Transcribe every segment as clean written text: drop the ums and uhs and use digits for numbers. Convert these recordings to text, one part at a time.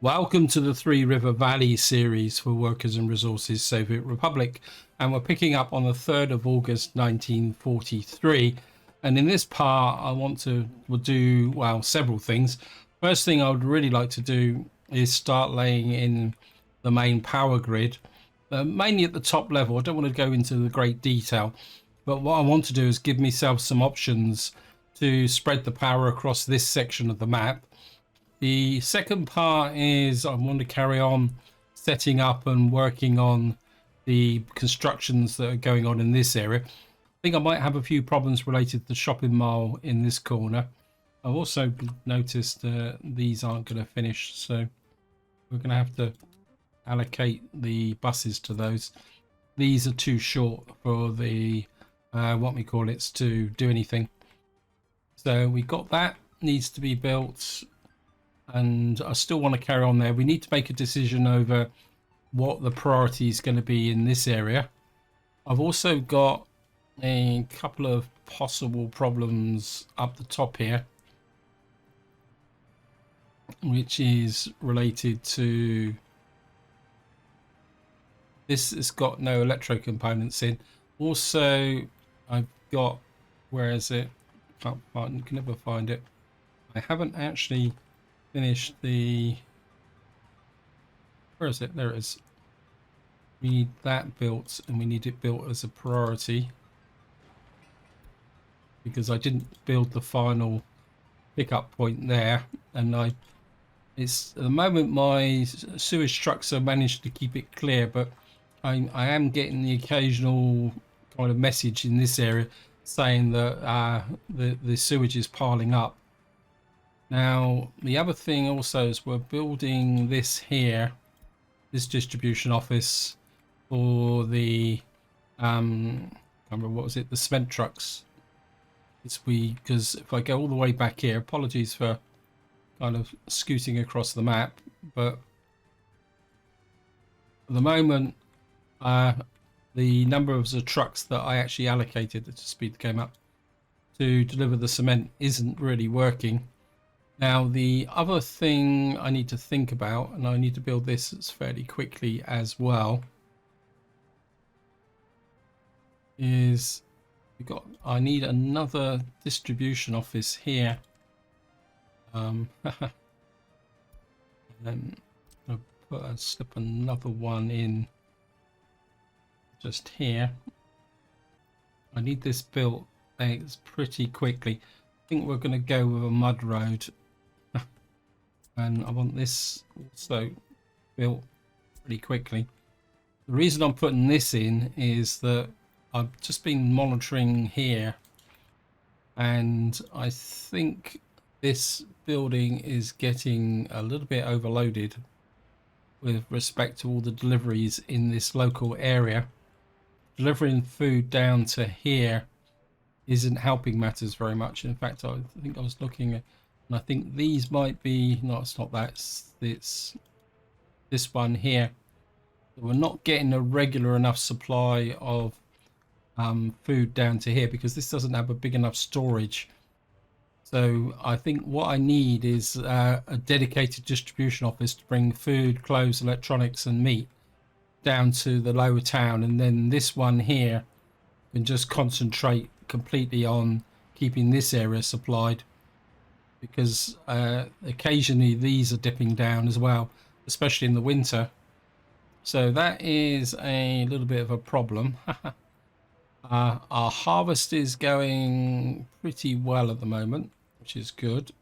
Welcome to the Three River Valley series for Workers and Resources Soviet Republic, and we're picking up on the 3rd of August 1943. And in this part we'll do, well, several things. First thing I would really like to do is start laying in the main power grid, mainly at the top level. I don't want to go into the great detail, but what I want to do is give myself some options to spread the power across this section of the map. The second part is I want to carry on setting up and working on the constructions that are going on in this area. I think I might have a few problems related to the shopping mall in this corner. I've also noticed these aren't going to finish, so we're going to have to allocate the buses to those. These are too short for the what we call it to do anything. So we got that, needs to be built. And I still want to carry on there. We need to make a decision over what the priority is going to be in this area. I've also got a couple of possible problems up the top here, which is related to this. Has got no electro components in. Also, I've got, where is it? Can't find, can never find it. I haven't actually finished the, where is it? There it is. We need that built, and we need it built as a priority because I didn't build the final pickup point there, and it's at the moment my sewage trucks have managed to keep it clear, but I am getting the occasional kind of message in this area saying that the sewage is piling up. Now, the other thing also is we're building this here, this distribution office for the, I can't remember, what was it, the cement trucks. Because if I go all the way back here, apologies for kind of scooting across the map, but at the moment, the number of the trucks that I actually allocated to speed the game up to deliver the cement isn't really working. Now, the other thing I need to think about, and I need to build this fairly quickly as well, is I need another distribution office here. And I'll slip another one in just here. I need this built pretty quickly. I think we're going to go with a mud road. And I want this also built pretty quickly. The reason I'm putting this in is that I've just been monitoring here, and I think this building is getting a little bit overloaded with respect to all the deliveries in this local area. Delivering food down to here isn't helping matters very much. In fact, I think I was looking at, and I think these might be, no, it's not that, it's this one here. We're not getting a regular enough supply of food down to here because this doesn't have a big enough storage. So I think what I need is a dedicated distribution office to bring food, clothes, electronics and meat down to the lower town, and then this one here can just concentrate completely on keeping this area supplied, because occasionally these are dipping down as well, especially in the winter. So that is a little bit of a problem. Our harvest is going pretty well at the moment, which is good.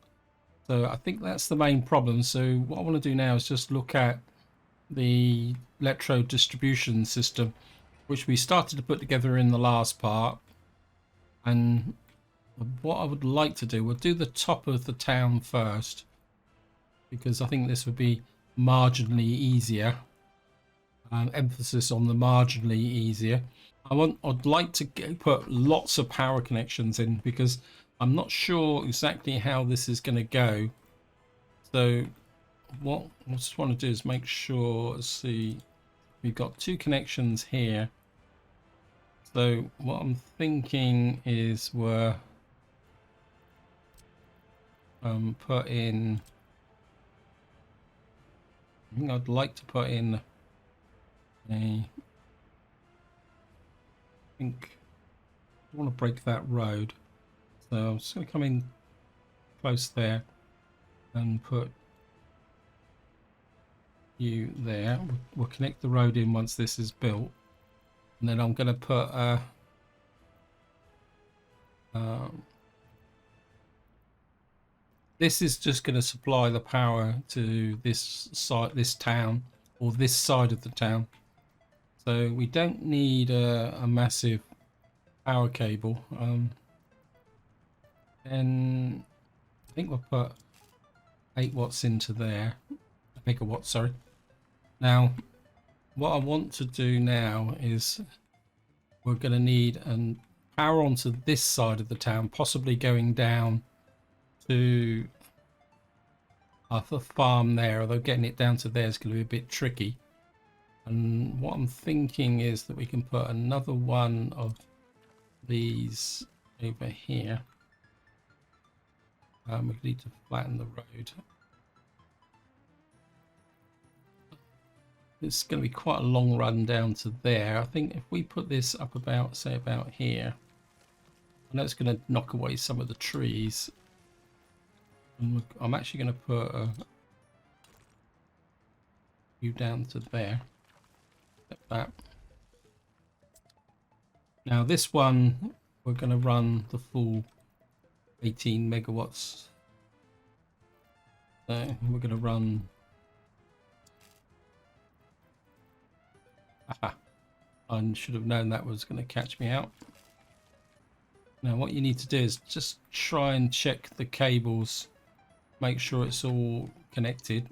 So I think that's the main problem. So what I want to do now is just look at the electro distribution system, which we started to put together in the last part. And what I would like to do, we'll do the top of the town first, because I think this would be marginally easier. Emphasis on the marginally easier. I'd like to put lots of power connections in, because I'm not sure exactly how this is going to go. So what I just want to do is make sure, let's see, we've got 2 connections here. So what I'm thinking is we're put in think I'd like to put in I think I want to break that road. So I'm just going to come in close there and put you there. We'll connect the road in once this is built. And then I'm going to put this is just going to supply the power to this side, this town, or this side of the town. So we don't need a massive power cable. And I think we'll put 8 watts into there, megawatts, sorry. Now, what I want to do now is we're going to need power onto this side of the town, possibly going down to the farm there, although getting it down to there is going to be a bit tricky. And what I'm thinking is that we can put another one of these over here. We need to flatten the road. It's going to be quite a long run down to there. I think if we put this up about, say, about here, I know it's going to knock away some of the trees. And I'm actually going to put you down to there. Like that. Now this one, we're going to run the full 18 megawatts. So we're going to run. Aha! I should have known that was going to catch me out. Now what you need to do is just try and check the cables, make sure it's all connected.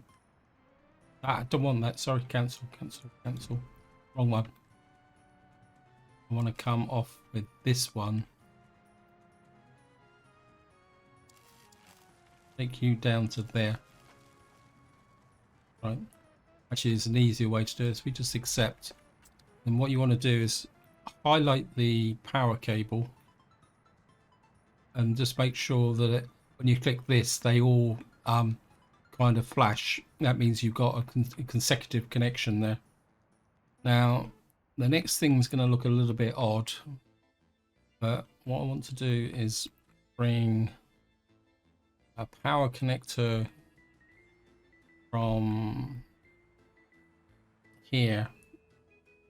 I don't want that. Sorry, cancel. Wrong one. I want to come off with this one. Take you down to there. Right. Actually, there's an easier way to do this. We just accept. And what you want to do is highlight the power cable and just make sure that when you click this, they all kind of flash. That means you've got a consecutive connection there. Now, the next thing is going to look a little bit odd, but what I want to do is bring a power connector from here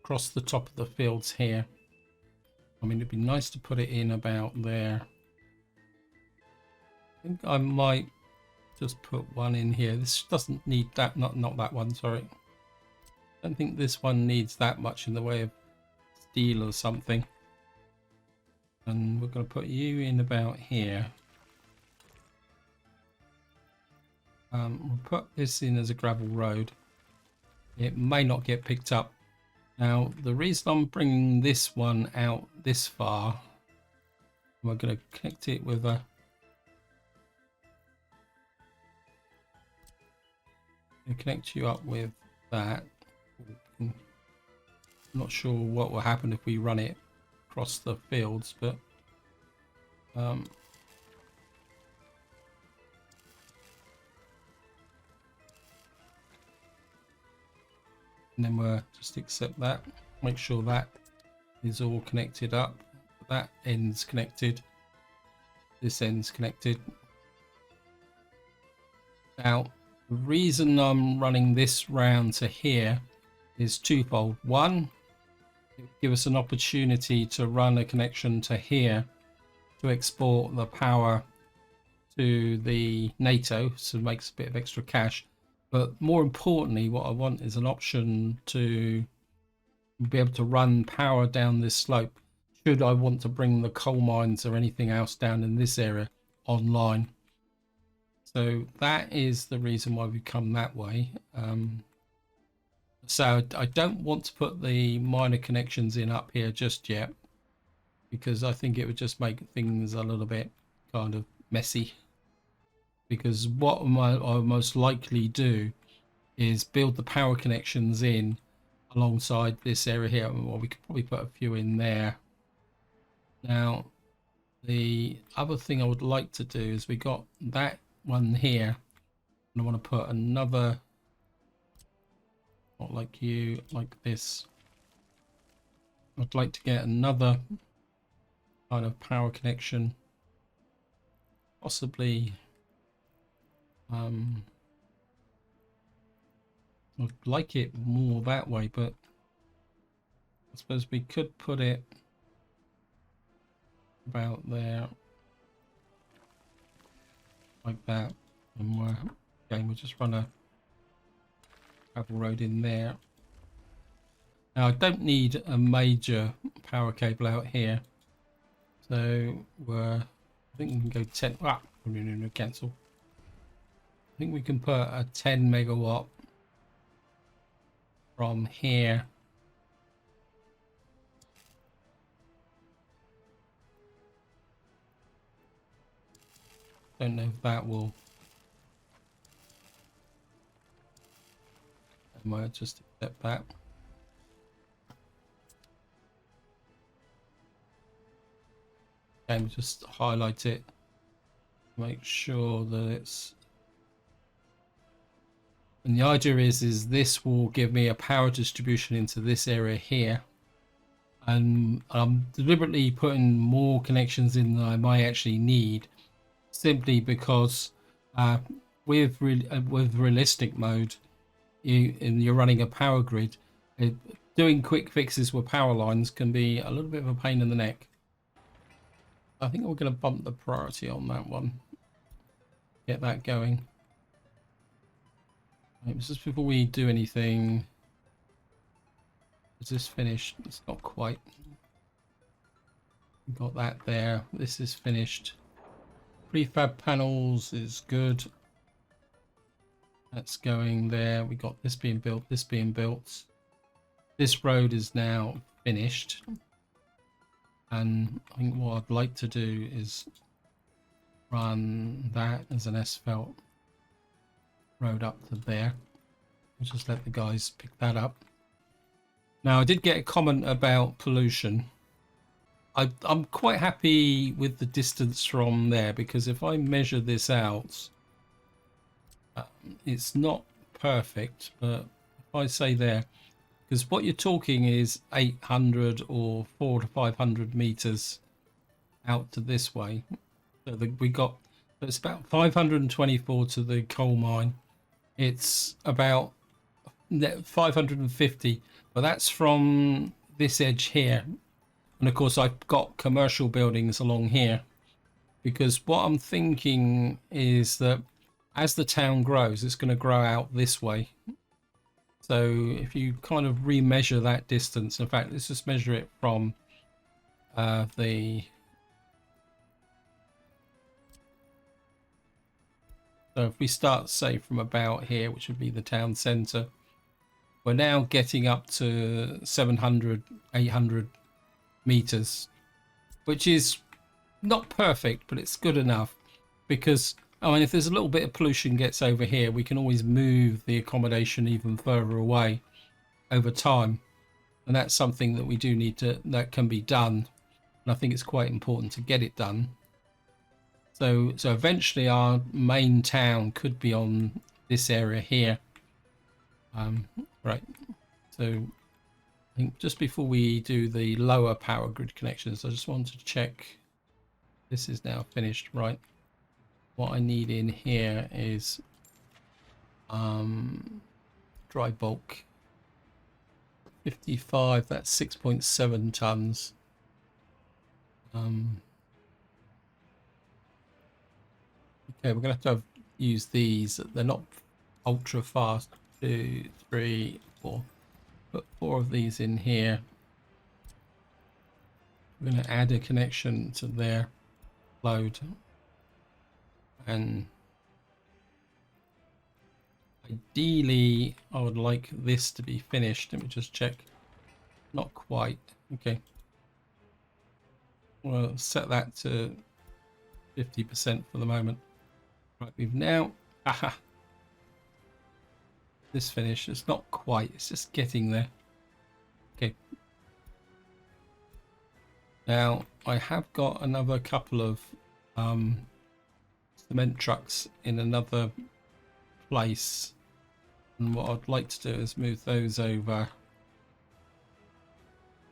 across the top of the fields here. I mean, it'd be nice to put it in about there. I think I might just put one in here. This doesn't need that, not that one, sorry. I don't think this one needs that much in the way of steel or something. And we're going to put you in about here. We'll put this in as a gravel road. It may not get picked up. Now, the reason I'm bringing this one out this far, we're going to connect it with a connect you up with that. I'm not sure what will happen if we run it across the fields, but and then we'll just accept that, make sure that is all connected up, that end's connected, this end's connected. Now the reason I'm running this round to here is twofold. One, it will give us an opportunity to run a connection to here to export the power to the NATO, so it makes a bit of extra cash. But more importantly, what I want is an option to be able to run power down this slope should I want to bring the coal mines or anything else down in this area online. So that is the reason why we come that way. So I don't want to put the minor connections in up here just yet, because I think it would just make things a little bit kind of messy. Because what I'll most likely do is build the power connections in alongside this area here. Well, we could probably put a few in there. Now, the other thing I would like to do is we got that one here, and I want to put another not like you, like this. I'd like to get another kind of power connection, possibly. I'd like it more that way, but I suppose we could put it about there, like that, and we'll just run a travel road in there. Now I don't need a major power cable out here, so I think we can go 10. No, cancel. I think we can put a 10 megawatt from here. Don't know if that will. I might just accept that. And just highlight it. Make sure that it's. And the idea is this will give me a power distribution into this area here. And I'm deliberately putting more connections in than I might actually need, simply because with realistic mode, you're running a power grid. Doing quick fixes with power lines can be a little bit of a pain in the neck. I think we're going to bump the priority on that one. Get that going. Right, just before we do anything, is this finished? It's not quite. We've got that there. This is finished. Prefab panels is good. That's going there. We got this being built, this being built. This road is now finished. And I think what I'd like to do is run that as an asphalt road up to there. We'll just let the guys pick that up. Now I did get a comment about pollution. I'm quite happy with the distance from there, because if I measure this out, it's not perfect, but if I say there, because what you're talking is 800 or 400 to 500 meters out to this way. So it's about 524 to the coal mine. It's about 550, but that's from this edge here. And of course I've got commercial buildings along here, because what I'm thinking is that as the town grows, it's going to grow out this way. So if you kind of remeasure that distance, in fact, let's just measure it from so if we start, say, from about here, which would be the town centre, we're now getting up to 700, 800 meters, which is not perfect, but it's good enough, because I mean, if there's a little bit of pollution gets over here, we can always move the accommodation even further away over time, and that's something that we do need to, that can be done, and I think it's quite important to get it done. So eventually our main town could be on this area here. Right, so I think just before we do the lower power grid connections, I just want to check this is now finished. Right, what I need in here is dry bulk 55, that's 6.7 tons. Okay, we're gonna have to use these. They're not ultra fast. 2, 3, 4. Put 4 of these in here. We're going to add a connection to their load, and ideally I would like this to be finished. Let me just check. Not quite. Okay, we'll set that to 50% for the moment. Right, we've now this finish. It's not quite, it's just getting there. Okay, now I have got another couple of cement trucks in another place And what I'd like to do is move those over.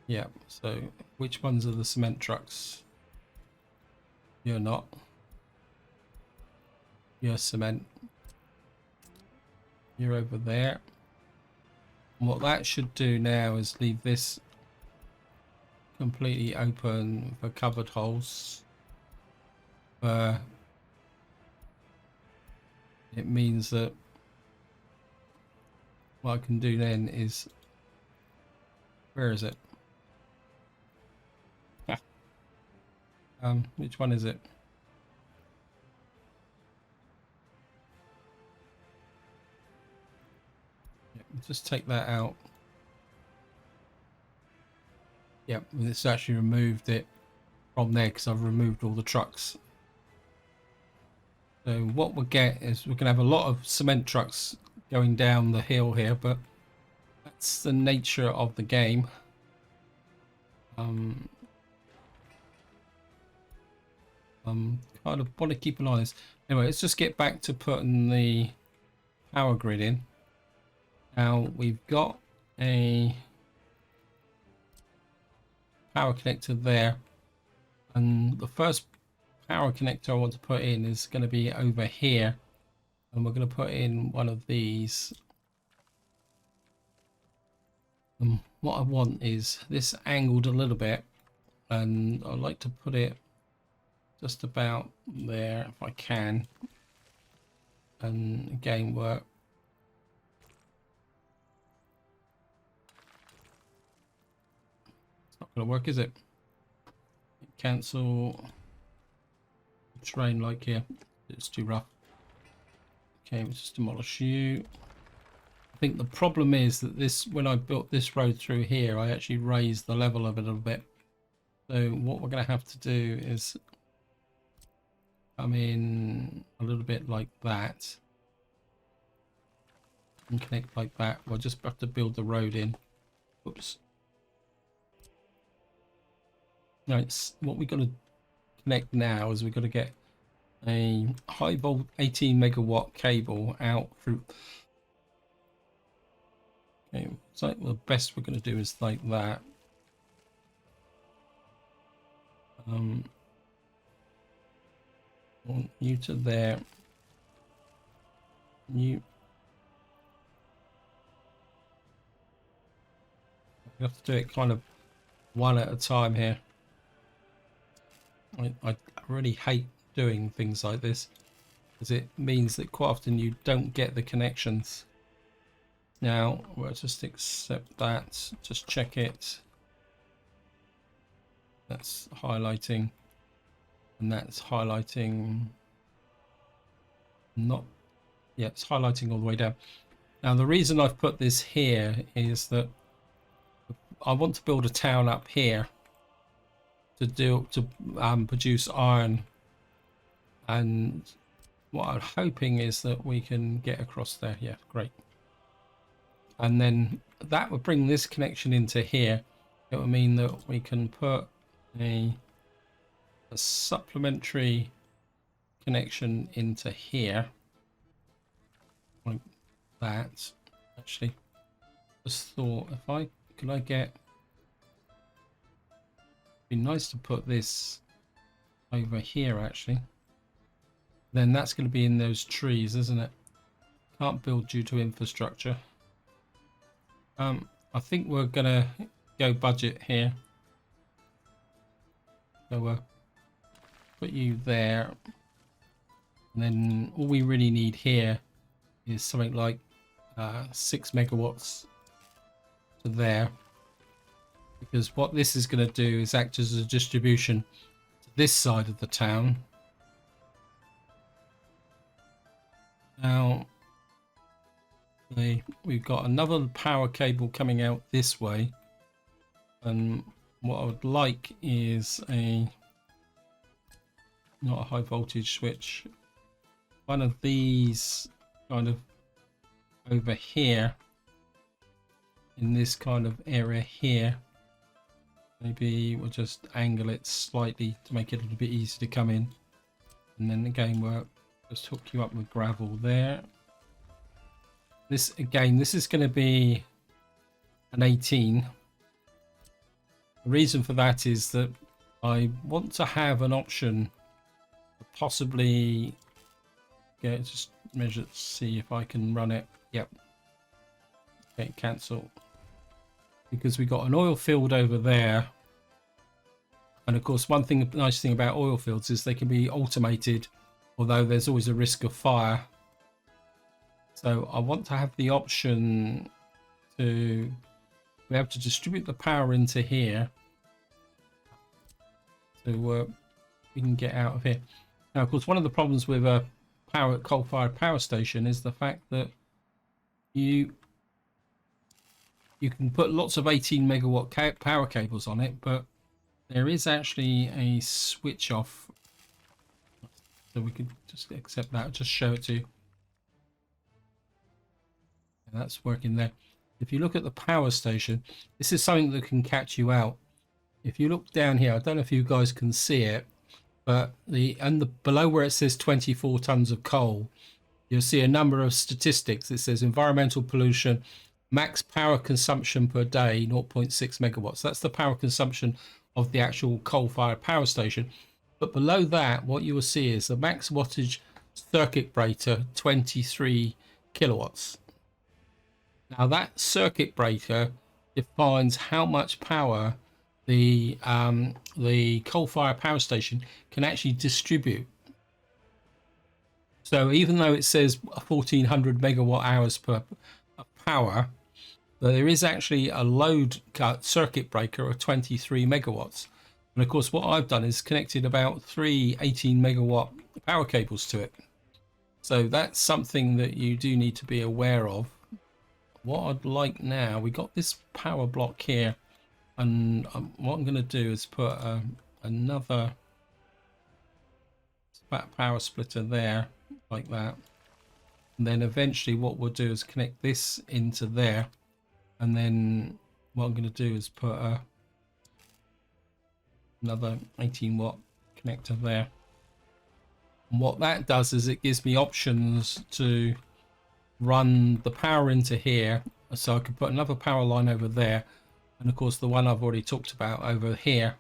Yeah, so which ones are the cement trucks? You're not. You're cement. You're over there. And what that should do now is leave this completely open for covered holes. It means that what I can do then is, where is it? Which one is it? Yeah, just take that out. Yep, it's actually removed it from there because I've removed all the trucks. So what we'll get is we're going to have a lot of cement trucks going down the hill here, but that's the nature of the game. Kind of want to keep an eye on this. Anyway, let's just get back to putting the power grid in. Now we've got a power connector there, and the first power connector I want to put in is going to be over here, and we're going to put in one of these. What I want is this angled a little bit, and I'd like to put it just about there if I can. And again, work. It's not going to work, is it? Cancel terrain like here. It's too rough. Okay, let's just demolish you. I think the problem is that this, when I built this road through here, I actually raised the level of it a little bit. So what we're going to have to do is come in a little bit like that and connect like that. We'll just have to build the road in. Oops. Right, what we've got to connect now is we've got to get a high volt 18 megawatt cable out through. Okay, so the best we're going to do is like that. Want you to there. You have to do it kind of one at a time here. I really hate doing things like this because it means that quite often you don't get the connections. Now we'll just accept that, just check it. That's highlighting, and that's highlighting not, yeah, it's highlighting all the way down. Now the reason I've put this here is that I want to build a town up here to produce iron, and what I'm hoping is that we can get across there. Yeah, great. And then that would bring this connection into here. It would mean that we can put a supplementary connection into here like that. Actually, just thought, if I could, I get, be nice to put this over here actually. Then that's going to be in those trees, isn't it? Can't build due to infrastructure. I think we're gonna go budget here. So we'll put you there, and then all we really need here is something like 6 megawatts to there, because what this is going to do is act as a distribution to this side of the town. Now we've got another power cable coming out this way, and what I would like is not a high voltage switch, one of these kind of over here in this kind of area here. Maybe we'll just angle it slightly to make it a little bit easier to come in, and then again we'll just hook you up with gravel there. This again, this is going to be an 18. The reason for that is that I want to have an option to possibly get, just measure, see if I can run it. Yep. Okay, cancel. Because we got an oil field over there. And of course, one thing, nice thing about oil fields is they can be automated, although there's always a risk of fire. So I want to have the option to be able to distribute the power into here. So we can get out of here. Now, of course, one of the problems with a coal-fired power station is the fact that you can put lots of 18 megawatt power cables on it, but there is actually a switch off. So we could just accept that, just show it to you. And that's working there. If you look at the power station, this is something that can catch you out. If you look down here, I don't know if you guys can see it, but below where it says 24 tons of coal, you'll see a number of statistics. It says environmental pollution, max power consumption per day, 0.6 megawatts. That's the power consumption of the actual coal-fired power station. But below that, what you will see is the max wattage circuit breaker, 23 kilowatts. Now that circuit breaker defines how much power the coal-fired power station can actually distribute. So even though it says 1400 megawatt hours per power, there is actually a load circuit breaker of 23 megawatts. And of course, what I've done is connected about 3 18 megawatt power cables to it. So that's something that you do need to be aware of. What I'd like now, we got this power block here, and what I'm going to do is put another power splitter there, like that. And then eventually what we'll do is connect this into there, and then what I'm going to do is put another 18 watt connector there. And what that does is it gives me options to run the power into here, so I could put another power line over there, and of course the one I've already talked about over here,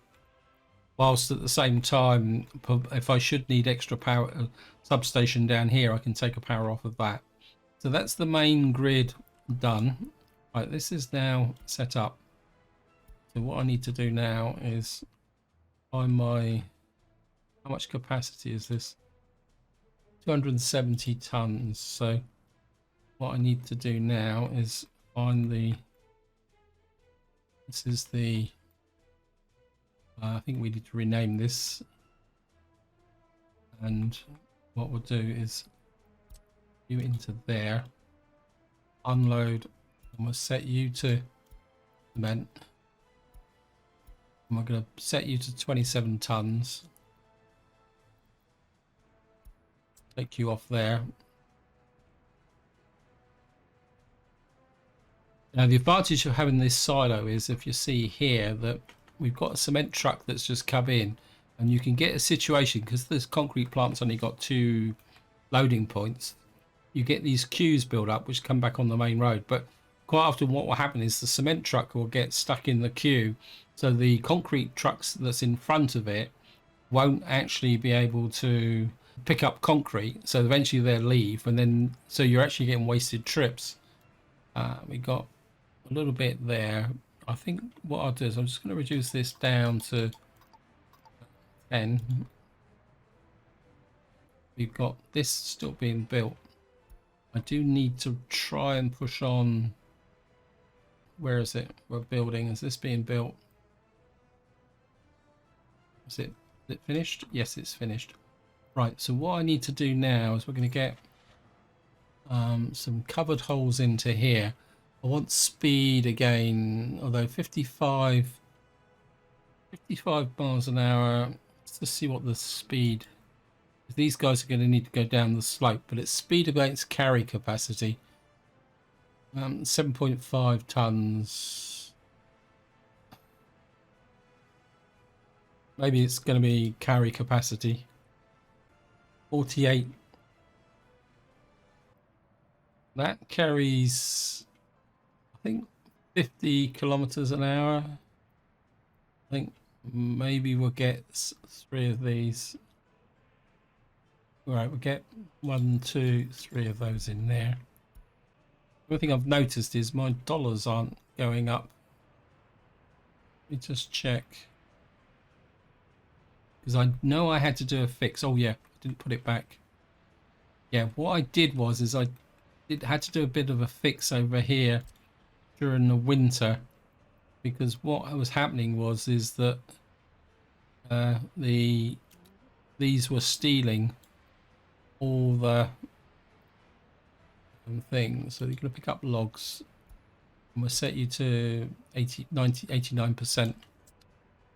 whilst at the same time, if I should need extra power substation down here, I can take a power off of that. So that's the main grid done. Right, this is now set up. So what I need to do now is find my, how much capacity is this? 270 tons. So what I need to do now is find the, this is the, I think we need to rename this, and what we'll do is you into there, unload, and we'll set you to cement, and we're going to set you to 27 tons, take you off there. Now the advantage of having this silo is, if you see here, that we've got a cement truck that's just come in, and you can get a situation, because this concrete plant's only got 2 loading points, you get these queues built up which come back on the main road. But quite often what will happen is the cement truck will get stuck in the queue, so the concrete trucks that's in front of it won't actually be able to pick up concrete, so eventually they'll leave, and then so you're actually getting wasted trips. We got a little bit there. I think what I'll do is I'm just going to reduce this down to 10. We've got this still being built. I do need to try and push on. Where is it? We're building. Is this being built? Is it finished? Yes, it's finished. Right, so what I need to do now is we're going to get some covered holes into here. I want speed again, although 55 miles an hour. Let's just see what the speed. These guys are going to need to go down the slope, but it's speed against carry capacity. 7.5 tons. Maybe it's going to be carry capacity. 48. That carries, I think, 50 kilometers an hour. I think maybe we'll get 3 of these. All right, we'll get 1, 2, 3 of those in there. The thing I've noticed is my dollars aren't going up. Let me just check. Because I know I had to do a fix. Oh yeah, I didn't put it back. Yeah, what I did was I had to do a bit of a fix over here during the winter, because what was happening was that these were stealing all the things. So you're going to pick up logs, and we'll set you to 80, 90, 89%.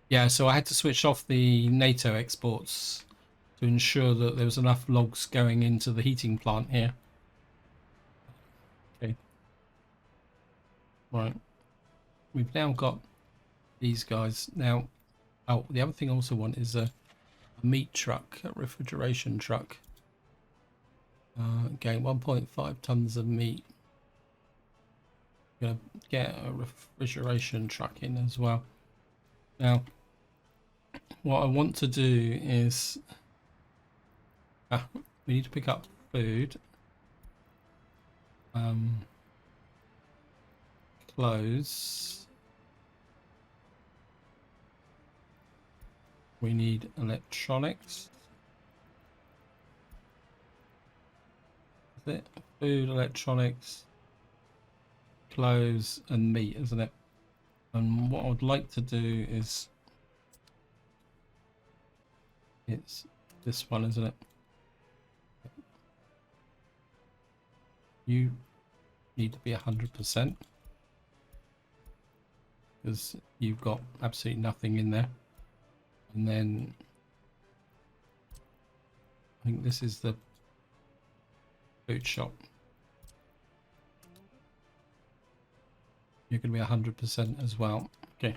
Yeah, so I had to switch off the NATO exports to ensure that there was enough logs going into the heating plant here. Okay. Right. We've now got these guys. Now, oh, the other thing I also want is a meat truck, a refrigeration truck. Again, 1.5 tons of meat. Gonna get a refrigeration truck in as well. Now, what I want to do is we need to pick up food, clothes. We need electronics. Is it food, electronics, clothes, and meat, isn't it? And what I'd like to do is, it's this one, isn't it? You need to be 100% because you've got absolutely nothing in there. And then I think this is the food shop. You're going to be 100% as well. Okay.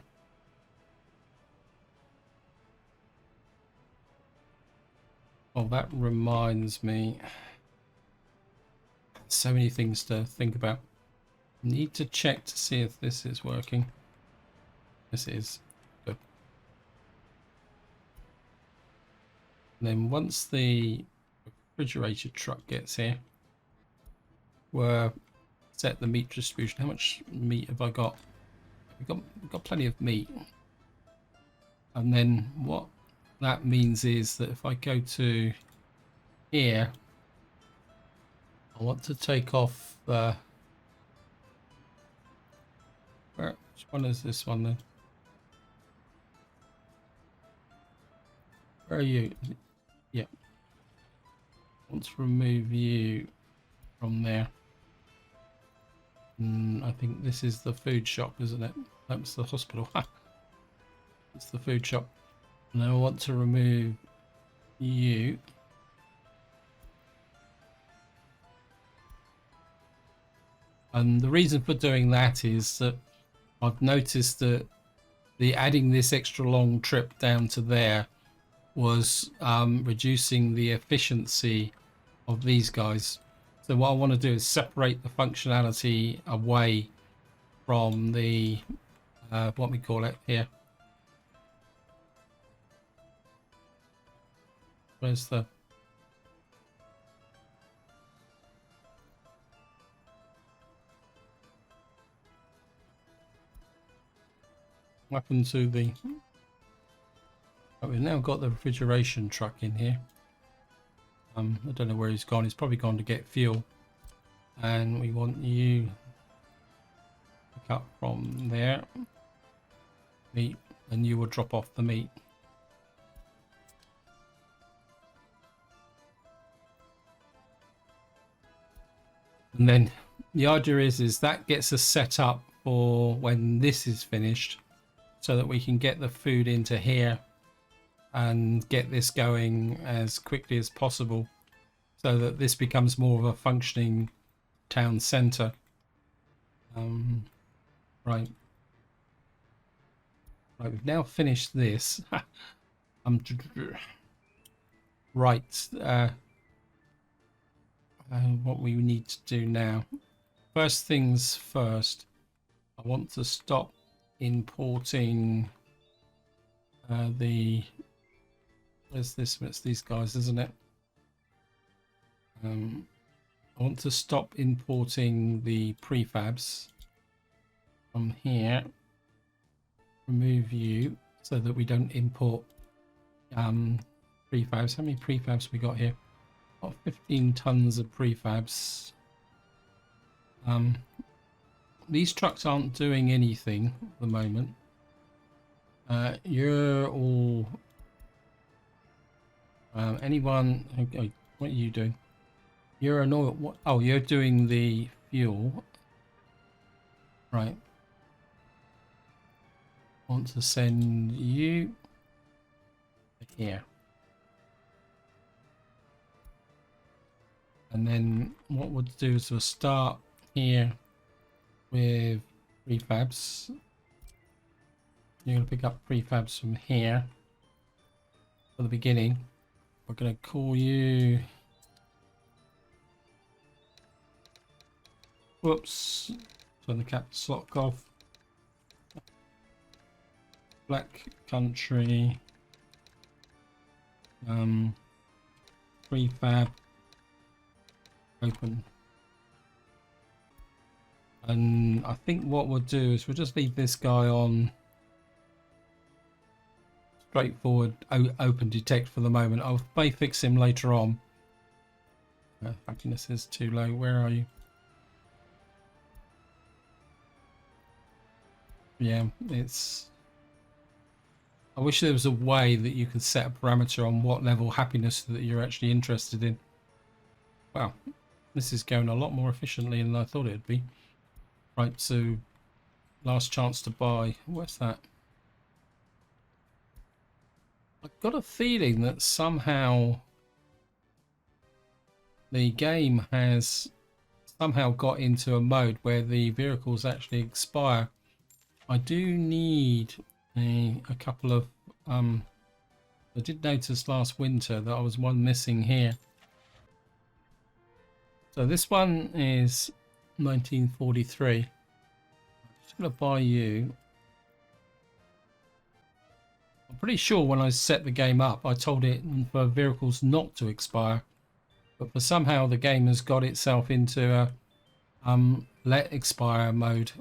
Oh, that reminds me. So many things to think about. Need to check to see if this is working. This is good. And then once the refrigerator truck gets here, we'll set the meat distribution. How much meat have I got? We've got plenty of meat. And then what that means is that if I go to here, I want to take off the... Which one is this one then? Where are you? Yeah. I want to remove you from there. I think this is the food shop, isn't it? That's the hospital. It's the food shop. And I want to remove you. And the reason for doing that is that I've noticed that adding this extra long trip down to there was reducing the efficiency of these guys. So what I want to do is separate the functionality away from the what we call it here. Where's the... What happened to the... Oh, we've now got the refrigeration truck in here. I don't know where he's gone. He's probably gone to get fuel. And we want you to pick up from there. Meat. And you will drop off the meat. And then the idea is that gets us set up for when this is finished, so that we can get the food into here and get this going as quickly as possible, so that this becomes more of a functioning town centre. Right. Right, we've now finished this. Right. what we need to do now. First things first, I want to stop importing where's this? It's these guys, isn't it? I want to stop importing the prefabs from here. Remove you so that we don't import prefabs. How many prefabs we got here? Got 15 tons of prefabs. These trucks aren't doing anything at the moment. You're all anyone. Okay, what are you doing? You're an oil. What? Oh, you're doing the fuel, right? Want to send you here, and then what we'll do is we'll start here with prefabs. You're going to pick up prefabs from here for the beginning. We're going to call you. Whoops! Turn the caps lock off. Black Country. Prefab. Open. And I think what we'll do is we'll just leave this guy on straightforward open detect for the moment. I may fix him later on. Happiness is too low. Where are you? Yeah, it's... I wish there was a way that you could set a parameter on what level happiness that you're actually interested in. Wow, this is going a lot more efficiently than I thought it'd be. Right, so last chance to buy. What's that? I've got a feeling that somehow the game has somehow got into a mode where the vehicles actually expire. I do need a couple of I did notice last winter that I was one missing here. So this one is 1943. I'm just going to buy you. I'm pretty sure when I set the game up I told it for vehicles not to expire, but for somehow the game has got itself into a let expire mode.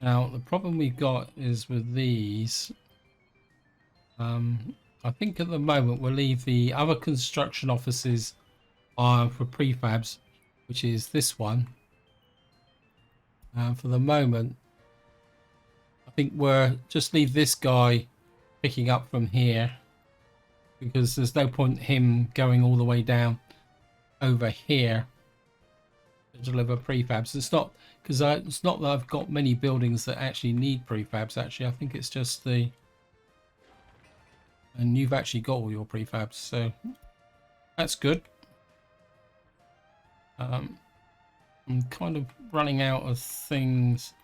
Now the problem we've got is with these, I think at the moment we'll leave the other construction offices for prefabs, which is this one. For the moment I think we'll just leave this guy picking up from here, because there's no point him going all the way down over here to deliver prefabs. It's not because it's not that I've got many buildings that actually need prefabs. Actually, I think it's just the, and you've actually got all your prefabs, so that's good. I'm kind of running out of things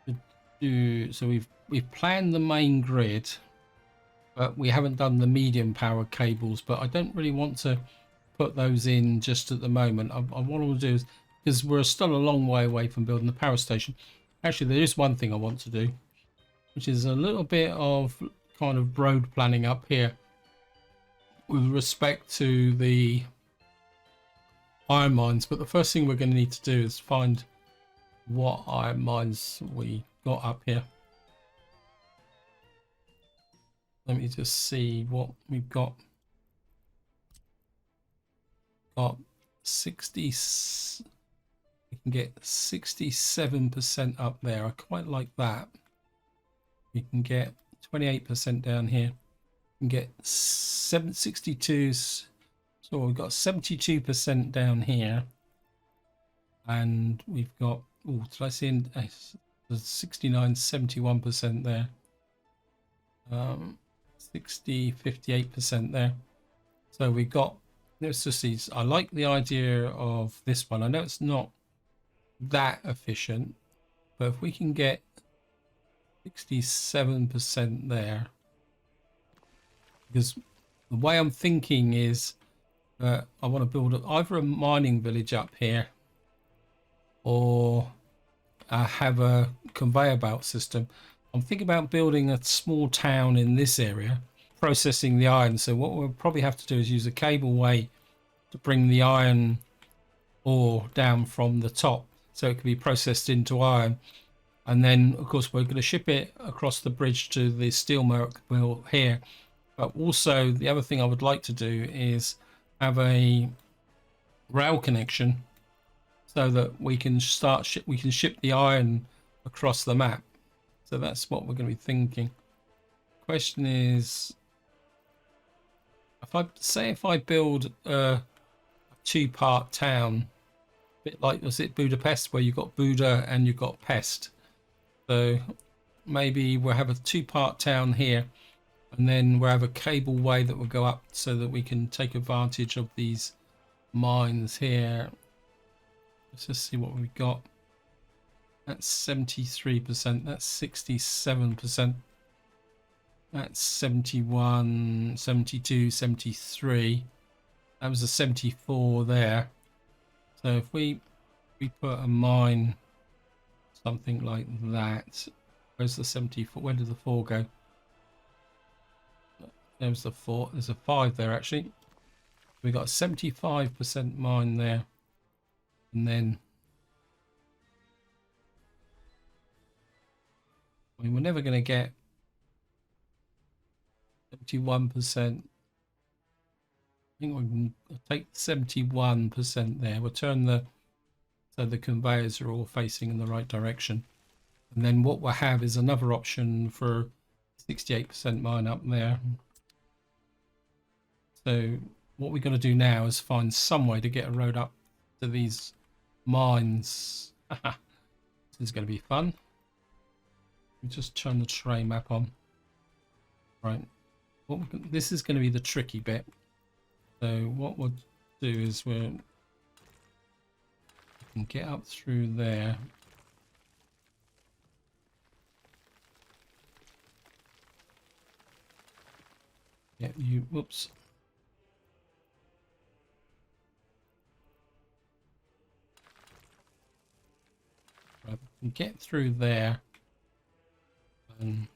to do. So we've planned the main grid, but we haven't done the medium power cables. But I don't really want to put those in just at the moment. I want to do is, because we're still a long way away from building the power station. Actually, there is one thing I want to do, which is a little bit of kind of road planning up here with respect to the iron mines. But the first thing we're going to need to do is find what iron mines we got up here. Let me just see what we've got. Got 60. We can get 67% up there. I quite like that. We can get 28% down here. We can get 62. So we've got 72% down here, and we've got, oh, did I see 69, 71% there. 60, 58% there. So we got, let's just see. I like the idea of this one. I know it's not that efficient, but if we can get 67% there, because the way I'm thinking is I want to build either a mining village up here or have a conveyor belt system. I'm thinking about building a small town in this area, processing the iron. So what we'll probably have to do is use a cableway to bring the iron ore down from the top so it can be processed into iron. And then, of course, we're going to ship it across the bridge to the steel mill here. But also, the other thing I would like to do is have a rail connection so that we can we can ship the iron across the map. So that's what we're going to be thinking. Question is, if I build a two-part town, a bit like, was it Budapest, where you've got Buda and you've got Pest? So maybe we'll have a two-part town here, and then we'll have a cableway that will go up so that we can take advantage of these mines here. Let's just see what we've got. That's 73%, that's 67%, that's 71, 72, 73. That was a 74 there. So if we put a mine, something like that. Where's the 74? Where did the 4 go? There's the 4. There's a 5 there actually. We got a 75% mine there, and then I mean, we're never going to get 71%. I think we can take 71% there. We'll turn so the conveyors are all facing in the right direction. And then what we'll have is another option for 68% mine up there. So what we're going to do now is find some way to get a road up to these mines. This is going to be fun. We just turn the terrain map on. Right. This is going to be the tricky bit. So what we'll do is we can get up through there. Yeah, whoops. Right, we can get through there. And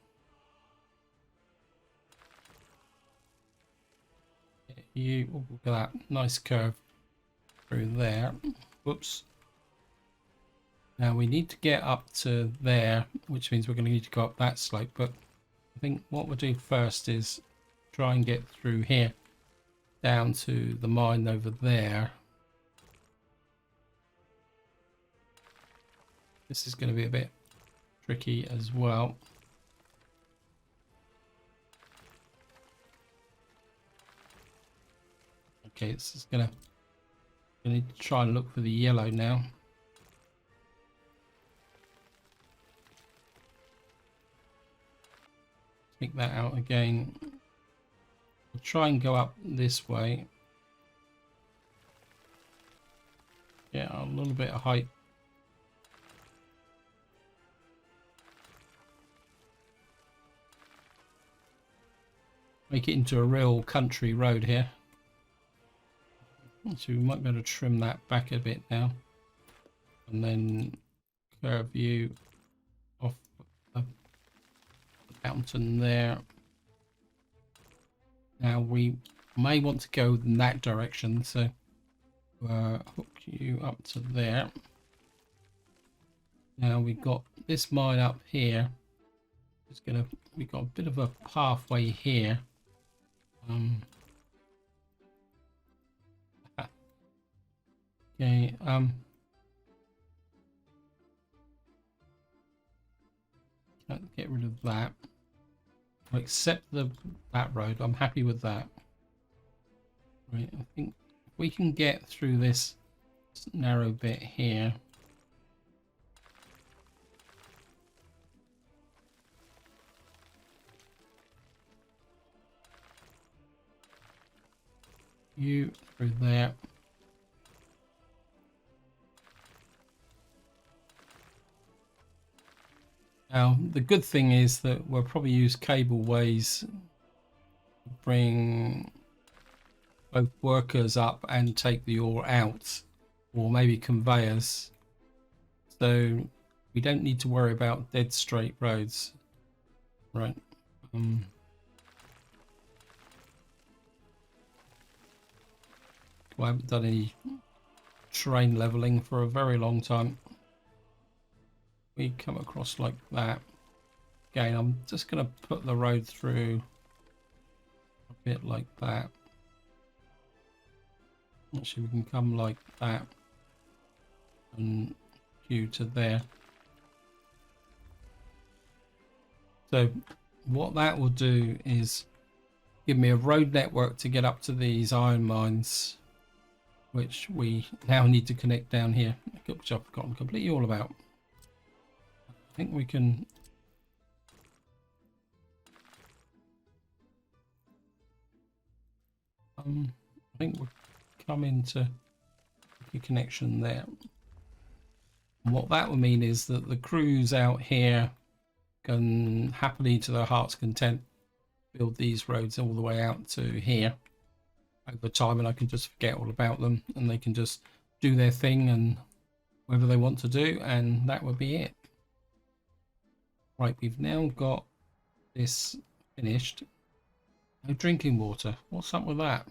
look at that nice curve through there. Whoops. Now we need to get up to there, which means we're going to need to go up that slope. But I think what we'll do first is try and get through here down to the mine over there. This is going to be a bit tricky as well. Okay, this is gonna need to try and look for the yellow now. Take that out again. We'll try and go up this way. Get a little bit of height. Make it into a real country road here. So we might be able to trim that back a bit now, and then curve you off the mountain there. Now we may want to go in that direction, so hook you up to there. Now we've got this mine up here. We've got a bit of a pathway here. Okay, can't get rid of that. I'll accept that road. I'm happy with that. Right, I think if we can get through this narrow bit here. You through there. Now, the good thing is that we'll probably use cableways to bring both workers up and take the ore out, or maybe conveyors. So we don't need to worry about dead straight roads. Right. I haven't done any terrain leveling for a very long time. We come across like that. Again, I'm just going to put the road through a bit like that. Actually, we can come like that and queue to there. So what that will do is give me a road network to get up to these iron mines, which we now need to connect down here, which I've forgotten completely all about. I think we can... I think we'll come into a connection there. And what that will mean is that the crews out here can happily, to their heart's content, build these roads all the way out to here over time, and I can just forget all about them and they can just do their thing and whatever they want to do, and that would be it. Right, we've now got this finished. No drinking water. What's up with that?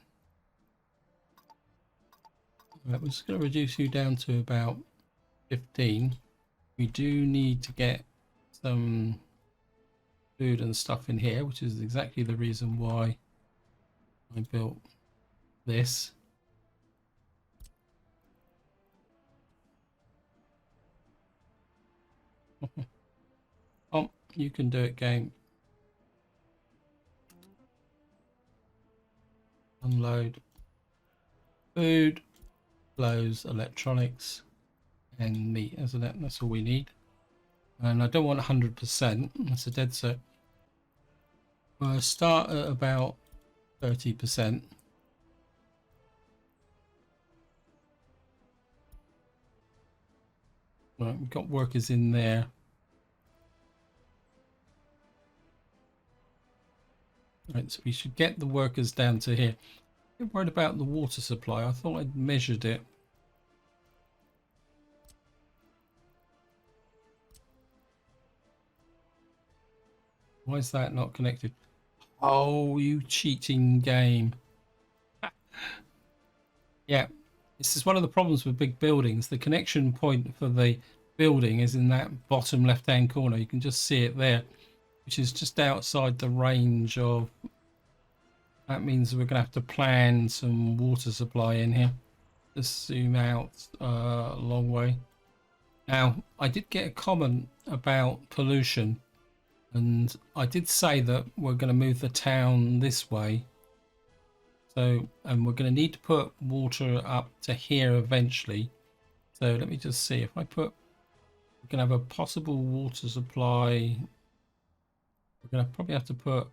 Right, we're just going to reduce you down to about 15. We do need to get some food and stuff in here, which is exactly the reason why I built this. Oh, you can do it, game. Unload food, clothes, electronics, and meat, isn't it? That's all we need. And I don't want 100%. That's a dead set. We'll start at about 30%. Right, we've got workers in there. Right, so we should get the workers down to here. I'm worried about the water supply. I thought I'd measured it. Why is that not connected? Oh, you cheating game. Yeah, this is one of the problems with big buildings. The connection point for the building is in that bottom left-hand corner. You can just see it there, which is just outside the range of... That means we're going to have to plan some water supply in here. Just zoom out a long way. Now, I did get a comment about pollution, and I did say that we're going to move the town this way. So, and we're going to need to put water up to here eventually. So let me just see if I put... We're going to have a possible water supply. We're going to probably have to put a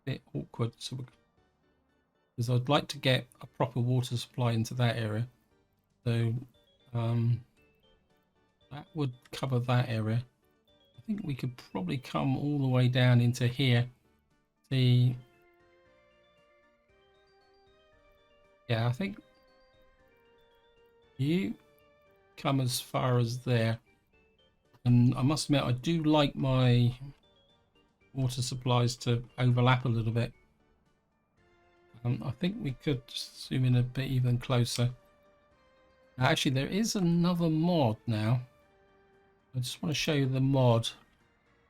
bit awkward, so because I'd like to get a proper water supply into that area. So that would cover that area. I think we could probably come all the way down into here. See, yeah, I think you come as far as there. And I must admit, I do like my water supplies to overlap a little bit. I think we could zoom in a bit even closer. Actually, there is another mod now. I just want to show you the mod.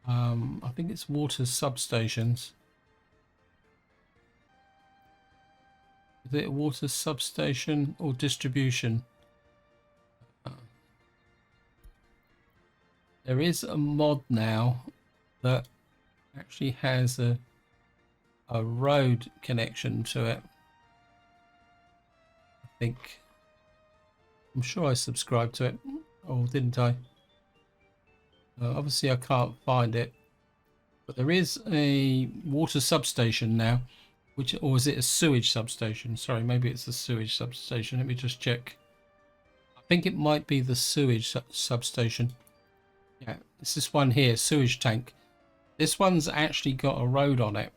I think it's water substations. Is it a water substation or distribution? There is a mod now that actually has a road connection to it. I think. I'm sure I subscribed to it. Or didn't I? Obviously I can't find it. But there is a water substation now. Or is it a sewage substation? Sorry, maybe it's a sewage substation. Let me just check. I think it might be the sewage substation. Yeah, it's this one here, sewage tank. This one's actually got a road on it.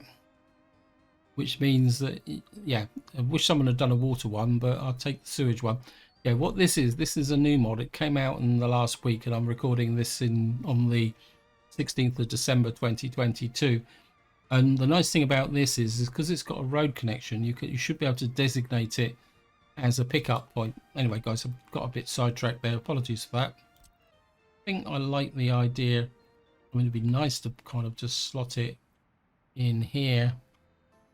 which means that, yeah, I wish someone had done a water one, but I'll take the sewage one. Yeah, what this is a new mod. It came out in the last week, and I'm recording this on the 16th of December 2022. And the nice thing about this is because it's got a road connection, you should be able to designate it as a pickup point. Anyway, guys, I've got a bit sidetracked there. Apologies for that. I think I like the idea. I mean, it'd be nice to kind of just slot it in here,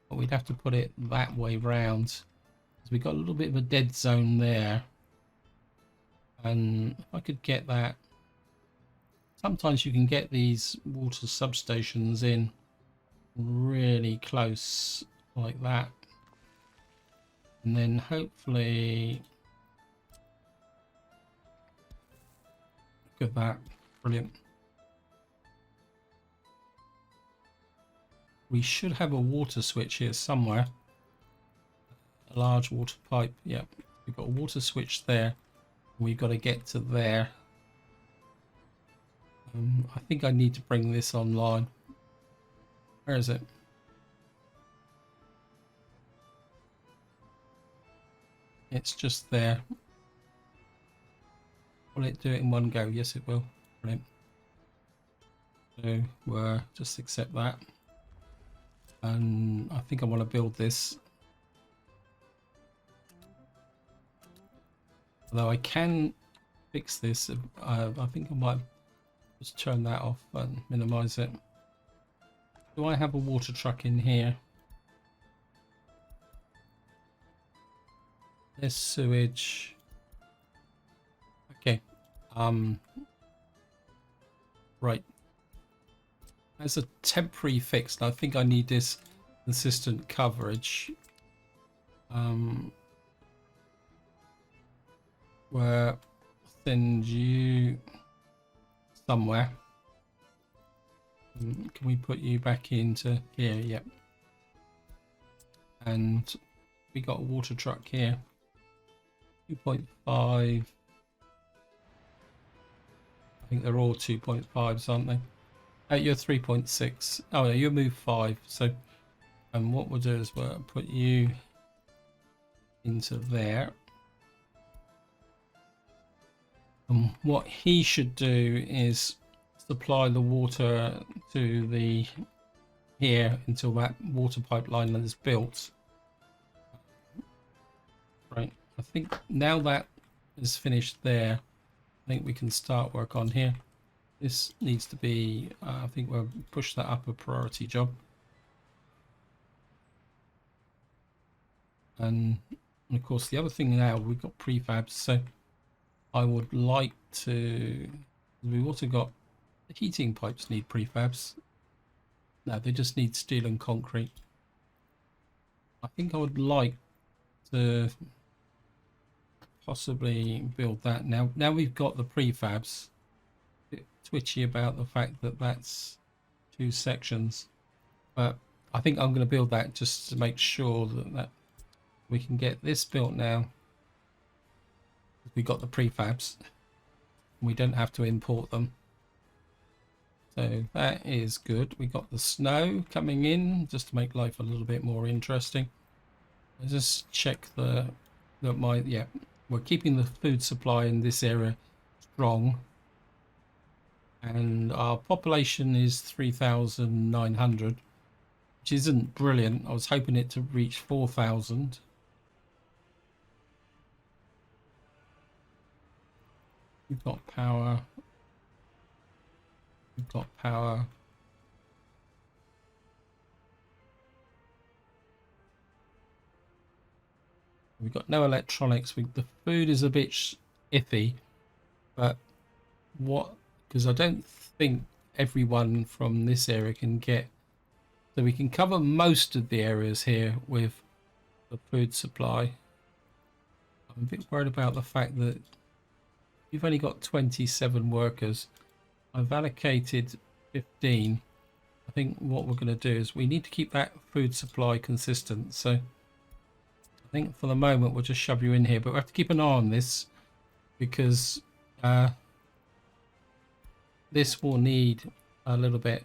but we'd have to put it that way round because we've got a little bit of a dead zone there. And if I could get that, sometimes you can get these water substations in really close like that, and then hopefully look at that, brilliant. We should have a water switch here somewhere, a large water pipe. Yep, we've got a water switch there. We've got to get to there. I think I need to bring this online. Where is it? It's just there. Will it do it in one go? Yes, it will. Brilliant. So we'll just accept that. And I think I want to build this. Although I can fix this. I think I might just turn that off and minimize it. Do I have a water truck in here? There's sewage. Okay. Right. As a temporary fix, and I think I need this consistent coverage. Where send you somewhere. Can we put you back into here? Yep. And we got a water truck here. 2.5. I think they're all 2.5s, aren't they? Oh, you're 3.6. Oh, no, you move 5. So, and what we'll do is we'll put you into there. And what he should do is supply the water to the here until that water pipeline is built. Right. I think now that is finished there, I think we can start work on here. This needs to be, I think we'll push that up a priority job. And of course, the other thing now, we've got prefabs. So I would like to, we've also got the heating pipes need prefabs. No, they just need steel and concrete. I think I would like to possibly build that now. Now we've got the prefabs. A bit twitchy about the fact that that's 2 sections, but I think I'm going to build that just to make sure that we can get this built now. We got the prefabs. We don't have to import them. So that is good. We got the snow coming in just to make life a little bit more interesting. Let's just check that we're keeping the food supply in this area strong. And our population is 3,900, which isn't brilliant. I was hoping it to reach 4,000. We've got power. We've got power. We've got no electronics. The food is a bit iffy, but because I don't think everyone from this area can get, so we can cover most of the areas here with the food supply. I'm a bit worried about the fact that you've only got 27 workers. I've allocated 15. I think what we're going to do is we need to keep that food supply consistent. So I think for the moment we'll just shove you in here, but we have to keep an eye on this because this will need a little bit.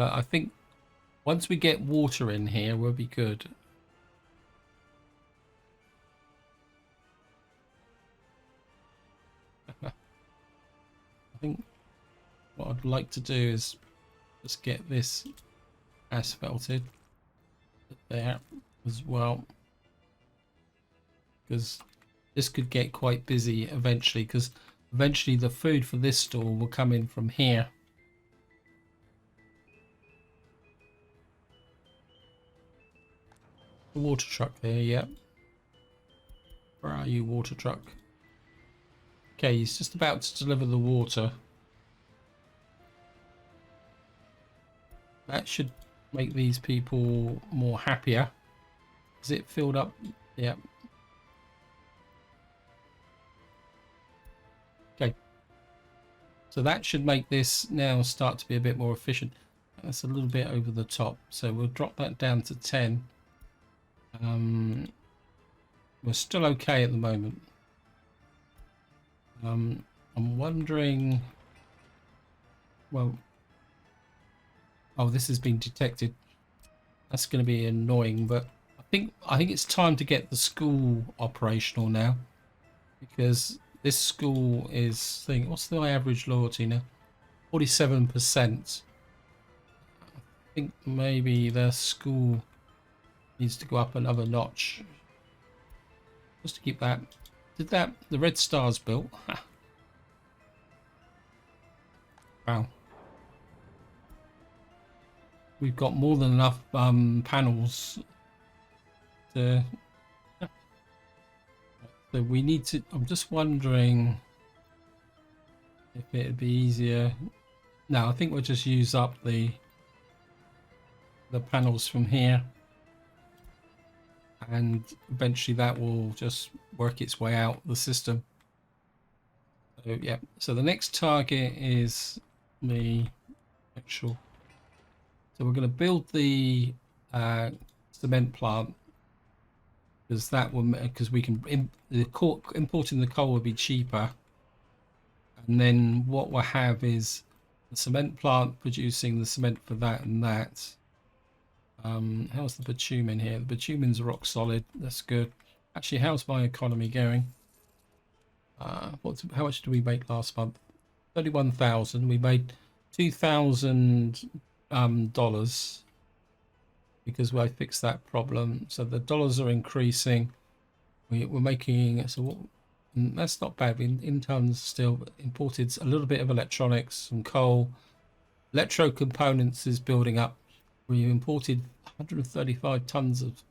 But I think once we get water in here, we'll be good. I think what I'd like to do is just get this asphalted there as well, because this could get quite busy eventually, because eventually the food for this store will come in from here. The water truck there, yep. Where are you, water truck? Okay, he's just about to deliver the water. That should make these people more happier. Is it filled up? Yep. Okay. So that should make this now start to be a bit more efficient. That's a little bit over the top. So we'll drop that down to 10. We're still okay at the moment. I'm wondering, well, oh, this has been detected. That's going to be annoying, but I think it's time to get the school operational now, because this school is what's the average loyalty now? 47%. I think maybe the school needs to go up another notch just to keep that. Did the red stars built? Wow. We've got more than enough panels to. So we need to. I'm just wondering if it'd be easier. No, I think we'll just use up the panels from here, and eventually that will just work its way out the system. So yeah. So the next target is the actual. So we're going to build the cement plant, because that will, because we can importing the coal will be cheaper, and then what we'll have is the cement plant producing the cement for that and that. How's the bitumen here? The bitumen's rock solid. That's good. Actually, how's my economy going? How much did we make last month? 31,000. We made $2,000 because I fixed that problem. So the dollars are increasing. We're making, so what, that's not bad. In tons still imported a little bit of electronics, some coal. Electro components is building up. We imported 135 tons of.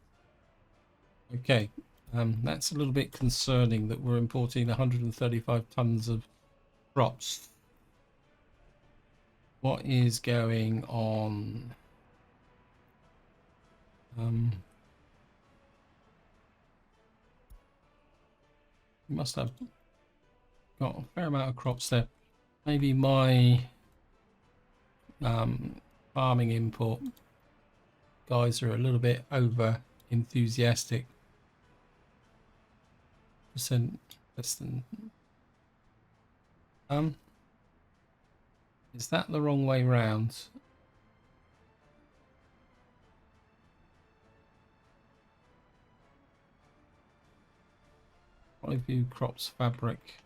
Okay, that's a little bit concerning that we're importing 135 tons of crops. What is going on? We must have got a fair amount of crops there. Maybe my farming import guys are a little bit over enthusiastic. Percent less than. Is that the wrong way round? View crops fabric.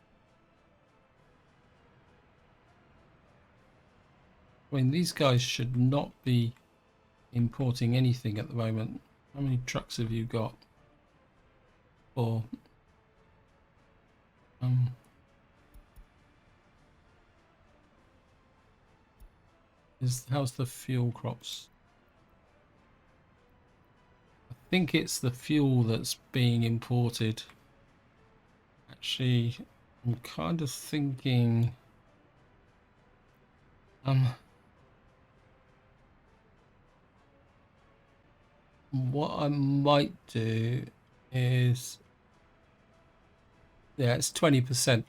I mean, these guys should not be importing anything at the moment. How many trucks have you got? 4. How's the fuel crops? I think it's the fuel that's being imported. Actually, I'm kind of thinking what I might do is, yeah, it's 20%. I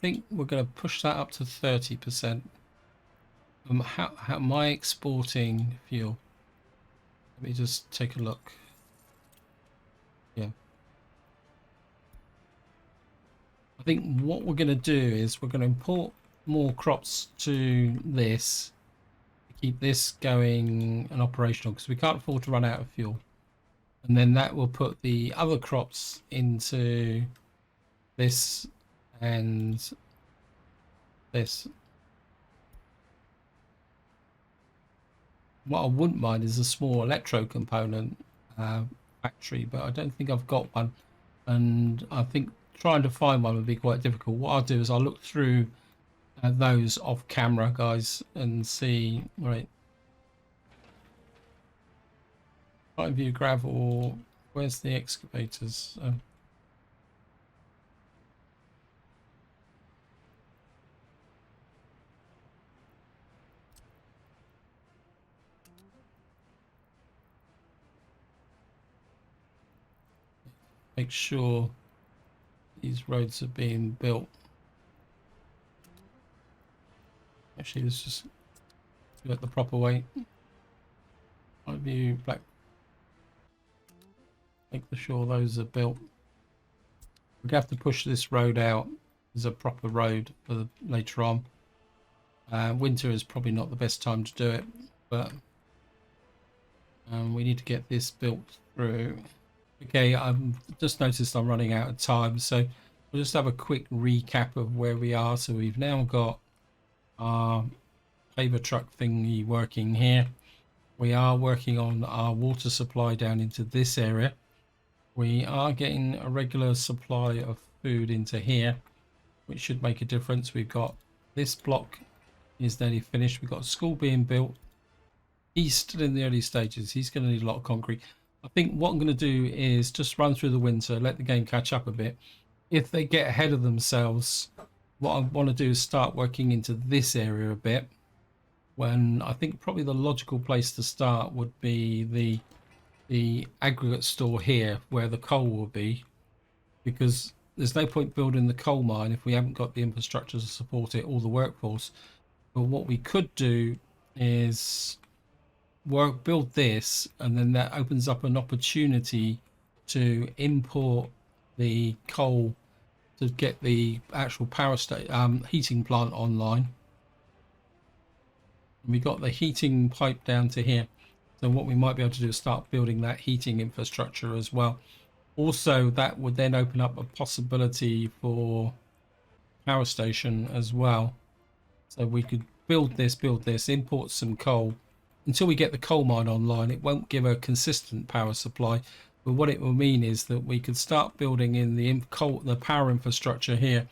think we're going to push that up to 30%. How am I exporting fuel? Let me just take a look. Yeah. I think what we're going to do is we're going to import more crops to this, keep this going and operational because we can't afford to run out of fuel. And then that will put the other crops into this and this. What I wouldn't mind is a small electro component factory, but I don't think I've got one. And I think trying to find one would be quite difficult. What I'll do is I'll look through those off camera, guys, and see. Right, right view gravel. Where's the excavators? Make sure these roads are being built. Actually, let's just do it the proper way. Right view black. Make sure those are built. We're gonna have to push this road out as a proper road for later on. Winter is probably not the best time to do it, but we need to get this built through. Okay, I've just noticed I'm running out of time, so we'll just have a quick recap of where we are. So we've now got our paver truck thingy working here. We are working on our water supply down into this area. We are getting a regular supply of food into here, which should make a difference. We've got this block is nearly finished. We've got a school being built. He's still in the early stages. He's going to need a lot of concrete. I think what I'm going to do is just run through the winter, let the game catch up a bit. If they get ahead of themselves, what I want to do is start working into this area a bit. When I think probably the logical place to start would be the aggregate store here, where the coal will be, because there's no point building the coal mine if we haven't got the infrastructure to support it or the workforce. But what we could do is build this, and then that opens up an opportunity to import the coal to get the actual power heating plant online. And we got the heating pipe down to here, so what we might be able to do is start building that heating infrastructure as well. Also, that would then open up a possibility for power station as well, so we could build this, import some coal. Until we get the coal mine online, it won't give a consistent power supply, but what it will mean is that we could start building in the power infrastructure here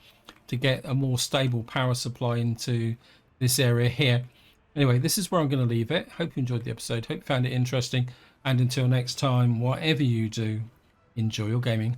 to get a more stable power supply into this area here. Anyway, this is where I'm going to leave it. Hope you enjoyed the episode. Hope you found it interesting. And until next time, whatever you do, enjoy your gaming.